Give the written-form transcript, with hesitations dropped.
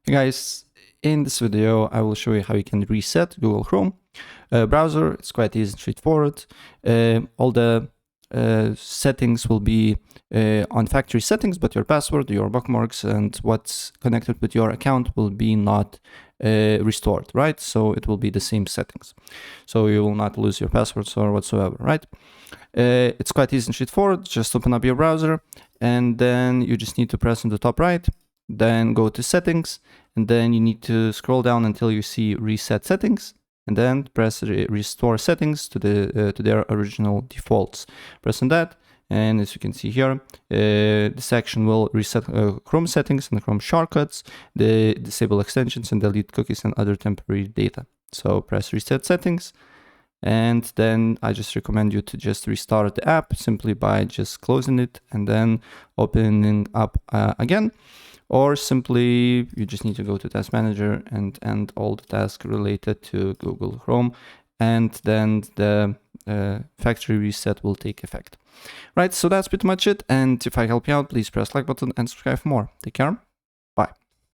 Hey guys, in this video I will show you how you can reset Google Chrome browser. It's quite easy and straightforward. All the settings will be on factory settings, but your password, your bookmarks, and what's connected with your account will be not restored, right? So it will be the same settings. So you will not lose your passwords or whatsoever, right? It's quite easy and straightforward. Just open up your browser and then you just need to press on the top right, then go to settings, and then you need to scroll down until you see reset settings, and then press restore settings to their original defaults. Press on that, and as you can see here, this action will reset Chrome settings and Chrome shortcuts, disable extensions, and delete cookies and other temporary data. So press reset settings, and then I just recommend you to just restart the app simply by just closing it and then opening up again. Or simply, you just need to go to Task Manager and end all the tasks related to Google Chrome, and then the factory reset will take effect. Right, so that's pretty much it. And if I help you out, please press like button and subscribe for more. Take care.